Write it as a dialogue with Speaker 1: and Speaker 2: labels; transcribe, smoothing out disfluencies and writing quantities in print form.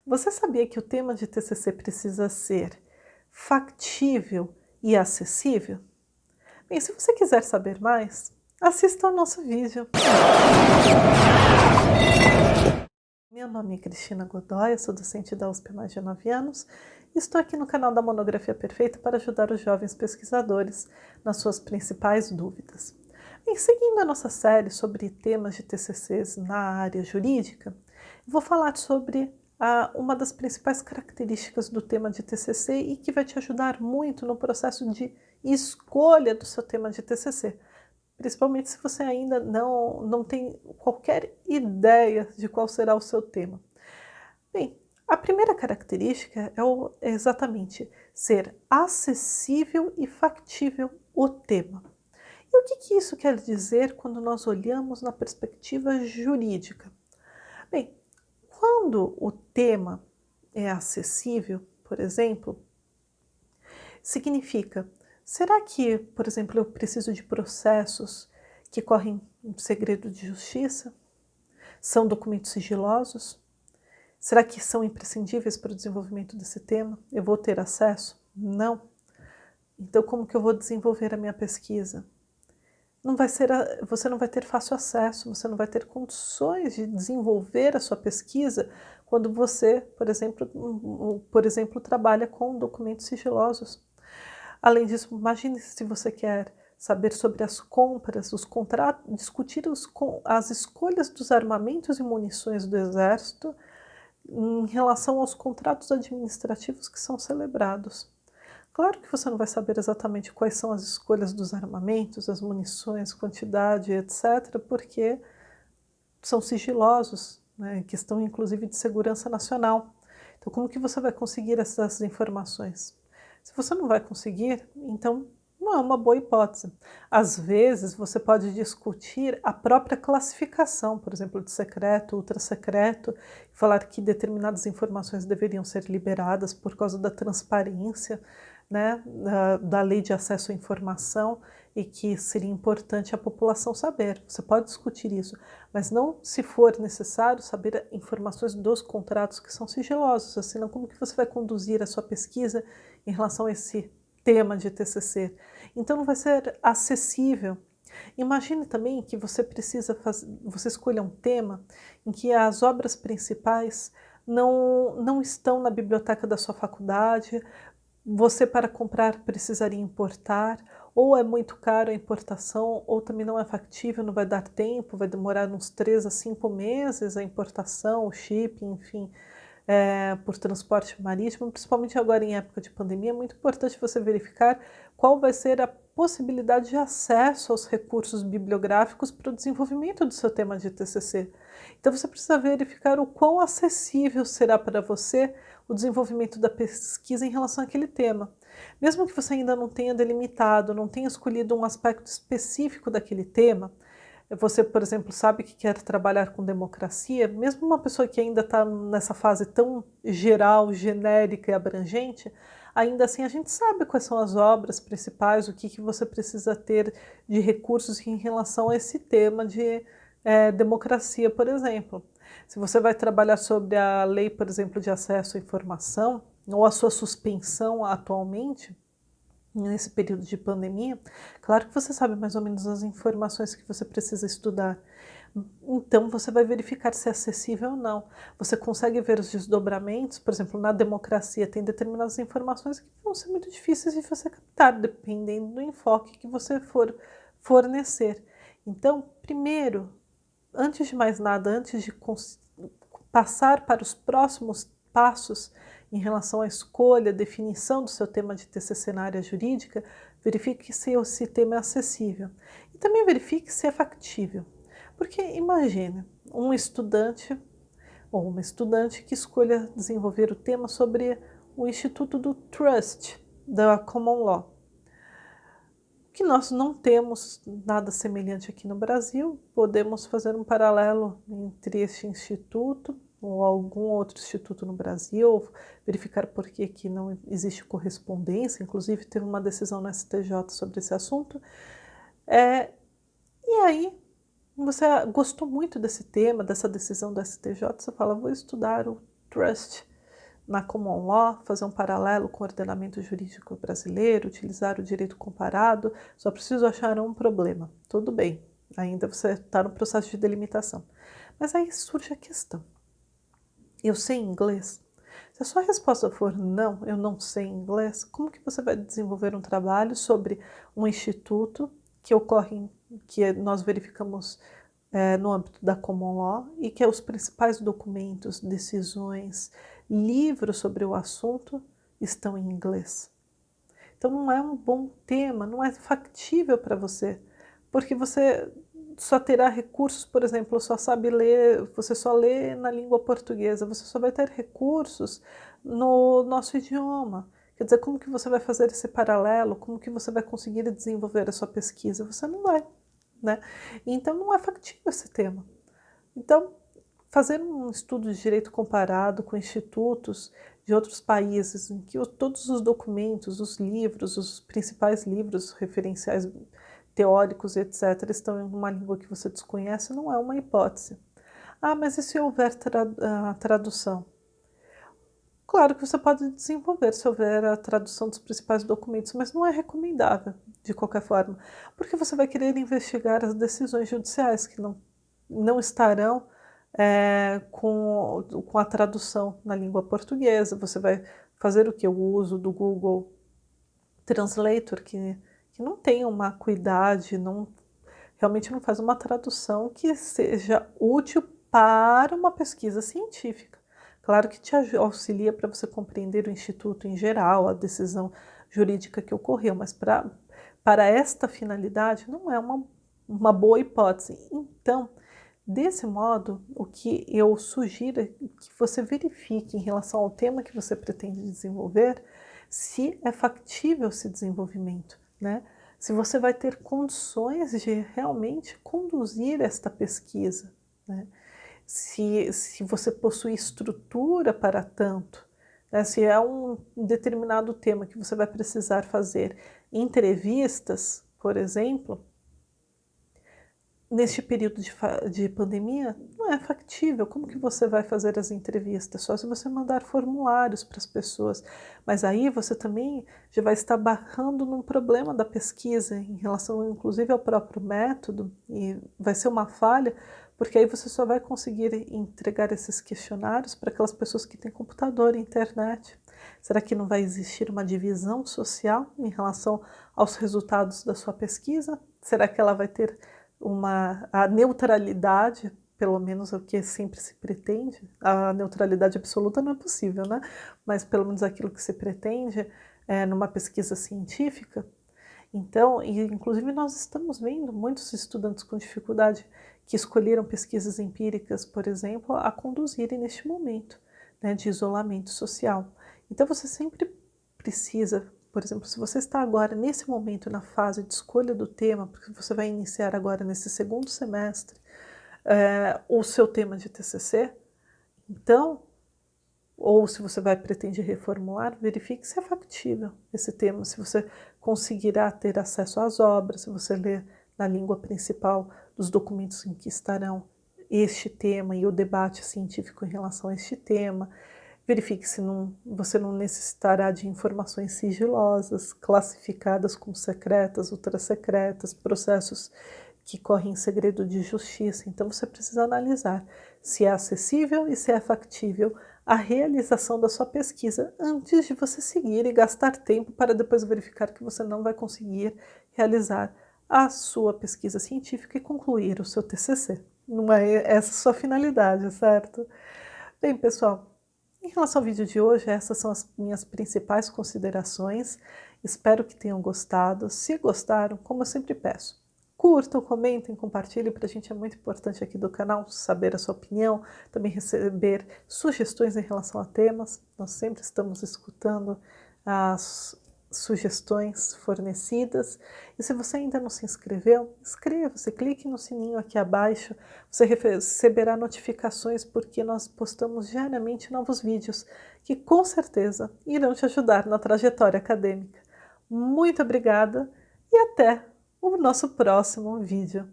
Speaker 1: Você sabia que o tema de TCC precisa ser factível e acessível? Bem, se você quiser saber mais, assista ao nosso vídeo. Meu nome é Cristina Godoy, eu sou docente da USP há mais de 9 anos e estou aqui no canal da Monografia Perfeita para ajudar os jovens pesquisadores nas suas principais dúvidas. Bem, seguindo a nossa série sobre temas de TCCs na área jurídica, eu vou falar sobre uma das principais características do tema de TCC e que vai te ajudar muito no processo de escolha do seu tema de TCC. Principalmente se você ainda não tem qualquer ideia de qual será o seu tema. Bem, a primeira característica é exatamente ser acessível e factível o tema. E o que isso quer dizer quando nós olhamos na perspectiva jurídica? Bem, quando o tema é acessível, por exemplo, significa: será que, por exemplo, eu preciso de processos que correm em segredo de justiça? São documentos sigilosos? Será que são imprescindíveis para o desenvolvimento desse tema? Eu vou ter acesso? Não. Então, como que eu vou desenvolver a minha pesquisa? Você não vai ter fácil acesso, você não vai ter condições de desenvolver a sua pesquisa quando você, por exemplo, trabalha com documentos sigilosos. Além disso, imagine se você quer saber sobre as compras, os contratos, discutir as escolhas dos armamentos e munições do Exército em relação aos contratos administrativos que são celebrados. Claro que você não vai saber exatamente quais são as escolhas dos armamentos, as munições, quantidade, etc., porque são sigilosos, né, questão inclusive de segurança nacional. Então, como que você vai conseguir essas informações? Se você não vai conseguir, então não é uma boa hipótese. Às vezes, você pode discutir a própria classificação, por exemplo, de secreto, ultrasecreto, e falar que determinadas informações deveriam ser liberadas por causa da transparência, né, da lei de acesso à informação, e que seria importante a população saber. Você pode discutir isso, mas não, se for necessário, saber informações dos contratos que são sigilosos, senão como que você vai conduzir a sua pesquisa em relação a esse tema de TCC? Então não vai ser acessível. Imagine também que você escolha um tema em que as obras principais não estão na biblioteca da sua faculdade, você, para comprar, precisaria importar, ou é muito caro a importação, ou também não é factível, não vai dar tempo, vai demorar uns 3 a 5 meses a importação, o shipping, enfim, por transporte marítimo, principalmente agora em época de pandemia. É muito importante você verificar qual vai ser a possibilidade de acesso aos recursos bibliográficos para o desenvolvimento do seu tema de TCC. Então você precisa verificar o quão acessível será para você o desenvolvimento da pesquisa em relação àquele tema. Mesmo que você ainda não tenha delimitado, não tenha escolhido um aspecto específico daquele tema, você, por exemplo, sabe que quer trabalhar com democracia, mesmo uma pessoa que ainda está nessa fase tão geral, genérica e abrangente, ainda assim a gente sabe quais são as obras principais, o que você precisa ter de recursos em relação a esse tema de democracia, por exemplo. Se você vai trabalhar sobre a lei, por exemplo, de acesso à informação, ou a sua suspensão atualmente, nesse período de pandemia, claro que você sabe mais ou menos as informações que você precisa estudar. Então, você vai verificar se é acessível ou não. Você consegue ver os desdobramentos, por exemplo, na democracia tem determinadas informações que vão ser muito difíceis de você captar, dependendo do enfoque que você for fornecer. Então, primeiro, antes de mais nada, antes de passar para os próximos passos em relação à escolha, definição do seu tema de TCC na área jurídica, verifique se esse tema é acessível. E também verifique se é factível. Porque imagine um estudante ou uma estudante que escolha desenvolver o tema sobre o Instituto do Trust, da Common Law. Que nós não temos nada semelhante aqui no Brasil, podemos fazer um paralelo entre este instituto ou algum outro instituto no Brasil, verificar por que não existe correspondência, inclusive teve uma decisão no STJ sobre esse assunto. E aí, você gostou muito desse tema, dessa decisão do STJ, você fala, vou estudar o Trust na Common Law, fazer um paralelo com o ordenamento jurídico brasileiro, utilizar o direito comparado, só preciso achar um problema. Tudo bem, ainda você está no processo de delimitação. Mas aí surge a questão. Eu sei inglês? Se a sua resposta for não, eu não sei inglês, como que você vai desenvolver um trabalho sobre um instituto que ocorre, que nós verificamos no âmbito da Common Law e que os principais documentos, decisões, livros sobre o assunto estão em inglês? Então não é um bom tema, não é factível para você, porque você só terá recursos, por exemplo, só sabe ler, você só lê na língua portuguesa, você só vai ter recursos no nosso idioma. Quer dizer, como que você vai fazer esse paralelo? Como que você vai conseguir desenvolver a sua pesquisa? Você não vai, né? Então não é factível esse tema. Então, fazer um estudo de direito comparado com institutos de outros países, em que todos os documentos, os livros, os principais livros referenciais teóricos, etc., estão em uma língua que você desconhece, não é uma hipótese. Ah, mas e se houver tradução? Claro que você pode desenvolver se houver a tradução dos principais documentos, mas não é recomendável, de qualquer forma, porque você vai querer investigar as decisões judiciais, que não estarão com a tradução na língua portuguesa. Você vai fazer o que? O uso do Google Translator, que não tem uma acuidade, realmente não faz uma tradução que seja útil para uma pesquisa científica. Claro que te auxilia para você compreender o instituto em geral, a decisão jurídica que ocorreu, mas para esta finalidade não é uma boa hipótese. Então, desse modo, o que eu sugiro é que você verifique em relação ao tema que você pretende desenvolver, se é factível esse desenvolvimento, né? Se você vai ter condições de realmente conduzir esta pesquisa, né? Se você possui estrutura para tanto, né? Se é um determinado tema que você vai precisar fazer entrevistas, por exemplo, neste período de pandemia, não é factível. Como que você vai fazer as entrevistas? Só se você mandar formulários para as pessoas. Mas aí você também já vai estar barrando num problema da pesquisa, em relação inclusive ao próprio método, e vai ser uma falha, porque aí você só vai conseguir entregar esses questionários para aquelas pessoas que têm computador e internet. Será que não vai existir uma divisão social em relação aos resultados da sua pesquisa? Será que ela vai ter a neutralidade, pelo menos é o que sempre se pretende? A neutralidade absoluta não é possível, né? Mas pelo menos aquilo que se pretende numa pesquisa científica. Então, inclusive nós estamos vendo muitos estudantes com dificuldade que escolheram pesquisas empíricas, por exemplo, a conduzirem neste momento, né, de isolamento social. Então você sempre precisa, por exemplo, se você está agora nesse momento na fase de escolha do tema, porque você vai iniciar agora nesse segundo semestre o seu tema de TCC, então, ou se você vai pretender reformular, verifique se é factível esse tema, se você conseguirá ter acesso às obras, se você ler na língua principal dos documentos em que estarão este tema e o debate científico em relação a este tema. Verifique se você não necessitará de informações sigilosas, classificadas como secretas, ultrassecretas, processos que correm em segredo de justiça. Então você precisa analisar se é acessível e se é factível a realização da sua pesquisa antes de você seguir e gastar tempo para depois verificar que você não vai conseguir realizar a sua pesquisa científica e concluir o seu TCC. Não é essa a sua finalidade, certo? Bem, pessoal, em relação ao vídeo de hoje, essas são as minhas principais considerações. Espero que tenham gostado. Se gostaram, como eu sempre peço, curtam, comentem, compartilhem, para a gente é muito importante aqui do canal saber a sua opinião, também receber sugestões em relação a temas. Nós sempre estamos escutando as sugestões fornecidas. E se você ainda não se inscreveu, inscreva-se, clique no sininho aqui abaixo, você receberá notificações porque nós postamos diariamente novos vídeos que com certeza irão te ajudar na trajetória acadêmica. Muito obrigada e até o nosso próximo vídeo.